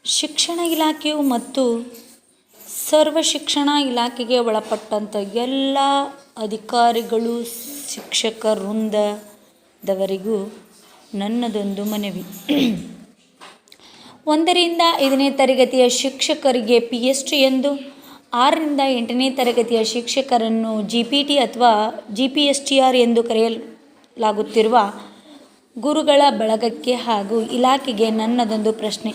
ಶಿಕ್ಷಣ ಇಲಾಖೆಯು ಮತ್ತು ಸರ್ವ ಶಿಕ್ಷಣ ಇಲಾಖೆಗೆ ಒಳಪಟ್ಟಂಥ ಎಲ್ಲ ಅಧಿಕಾರಿಗಳು, ಶಿಕ್ಷಕ ವೃಂದದವರಿಗೂ ನನ್ನದೊಂದು ಮನವಿ. 1ರಿಂದ 5ನೇ ತರಗತಿಯ ಶಿಕ್ಷಕರಿಗೆ PST ಎಂದು, 6ರಿಂದ 8ನೇ ತರಗತಿಯ ಶಿಕ್ಷಕರನ್ನು GPT ಅಥವಾ GPSTR ಎಂದು ಕರೆಯಲಾಗುತ್ತಿರುವ ಗುರುಗಳ ಬಳಗಕ್ಕೆ ಹಾಗೂ ಇಲಾಖೆಗೆ ನನ್ನದೊಂದು ಪ್ರಶ್ನೆ.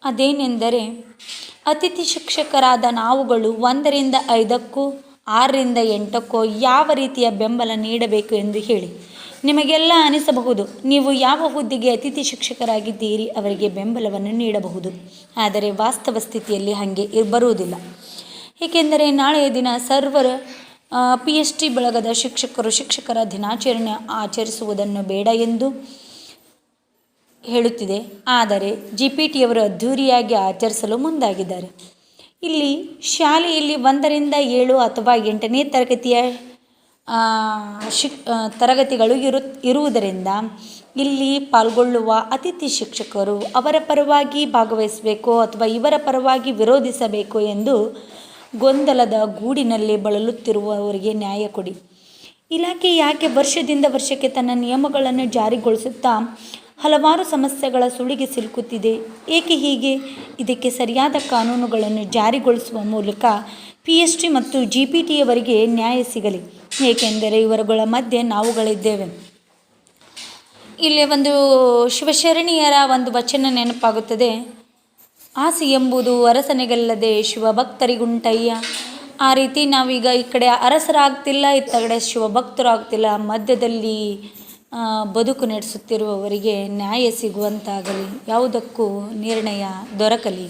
ಅದೇನೆಂದರೆ, ಅತಿಥಿ ಶಿಕ್ಷಕರಾದ ನಾವುಗಳು 1ರಿಂದ 5ಕ್ಕೂ 6ರಿಂದ 8ಕ್ಕೂ ಯಾವ ರೀತಿಯ ಬೆಂಬಲ ನೀಡಬೇಕು ಎಂದು ಹೇಳಿ. ನಿಮಗೆಲ್ಲ ಅನಿಸಬಹುದು, ನೀವು ಯಾವ ಹುದ್ದೆಗೆ ಅತಿಥಿ ಶಿಕ್ಷಕರಾಗಿದ್ದೀರಿ ಅವರಿಗೆ ಬೆಂಬಲವನ್ನು ನೀಡಬಹುದು. ಆದರೆ ವಾಸ್ತವ ಸ್ಥಿತಿಯಲ್ಲಿ ಹಾಗೆ ಬರುವುದಿಲ್ಲ. ಏಕೆಂದರೆ ನಾಳೆಯ ದಿನ ಸರ್ವರ PST ಬಳಗದ ಶಿಕ್ಷಕರು ಶಿಕ್ಷಕರ ದಿನಾಚರಣೆ ಆಚರಿಸುವುದನ್ನು ಬೇಡ ಎಂದು ಹೇಳುತ್ತಿದೆ. ಆದರೆ GPTಯವರು ಅದ್ಧೂರಿಯಾಗಿ ಆಚರಿಸಲು ಮುಂದಾಗಿದ್ದಾರೆ. ಇಲ್ಲಿ ಶಾಲೆಯಲ್ಲಿ 1ರಿಂದ 7 ಅಥವಾ 8ನೇ ತರಗತಿಯ ತರಗತಿಗಳು ಇರುವುದರಿಂದ ಇಲ್ಲಿ ಪಾಲ್ಗೊಳ್ಳುವ ಅತಿಥಿ ಶಿಕ್ಷಕರು ಅವರ ಪರವಾಗಿ ಭಾಗವಹಿಸಬೇಕೋ ಅಥವಾ ಇವರ ಪರವಾಗಿ ವಿರೋಧಿಸಬೇಕೋ ಎಂದು ಗೊಂದಲದ ಗೂಡಿನಲ್ಲಿ ಬಳಲುತ್ತಿರುವವರಿಗೆ ನ್ಯಾಯ ಕೊಡಿ. ಇಲಾಖೆ ಯಾಕೆ ವರ್ಷದಿಂದ ವರ್ಷಕ್ಕೆ ತನ್ನ ನಿಯಮಗಳನ್ನು ಜಾರಿಗೊಳಿಸುತ್ತಾ ಹಲವಾರು ಸಮಸ್ಯೆಗಳ ಸುಳಿಗೆ ಸಿಲುಕುತ್ತಿದೆ? ಏಕೆ ಹೀಗೆ? ಇದಕ್ಕೆ ಸರಿಯಾದ ಕಾನೂನುಗಳನ್ನು ಜಾರಿಗೊಳಿಸುವ ಮೂಲಕ PST ಮತ್ತು GPTಯವರಿಗೆ ನ್ಯಾಯ ಸಿಗಲಿ. ಏಕೆಂದರೆ ಇವರುಗಳ ಮಧ್ಯೆ ನಾವುಗಳಿದ್ದೇವೆ. ಇಲ್ಲಿ ಒಂದು ಶಿವಶರಣೀಯರ ಒಂದು ವಚನ ನೆನಪಾಗುತ್ತದೆ. ಆಸೆ ಎಂಬುದು ಅರಸನಿಗಲ್ಲದೆ ಶಿವಭಕ್ತರಿಗುಂಟಯ್ಯ. ಆ ರೀತಿ ನಾವೀಗ ಈ ಕಡೆ ಅರಸರಾಗ್ತಿಲ್ಲ, ಇತ್ತ ಕಡೆ ಶಿವಭಕ್ತರಾಗ್ತಿಲ್ಲ, ಮಧ್ಯದಲ್ಲಿ ಬದುಕು ನಡೆಸುತ್ತಿರುವವರಿಗೆ ನ್ಯಾಯ ಸಿಗುವಂತಾಗಲಿ, ಯಾವುದಕ್ಕೂ ನಿರ್ಣಯ ದೊರಕಲಿ.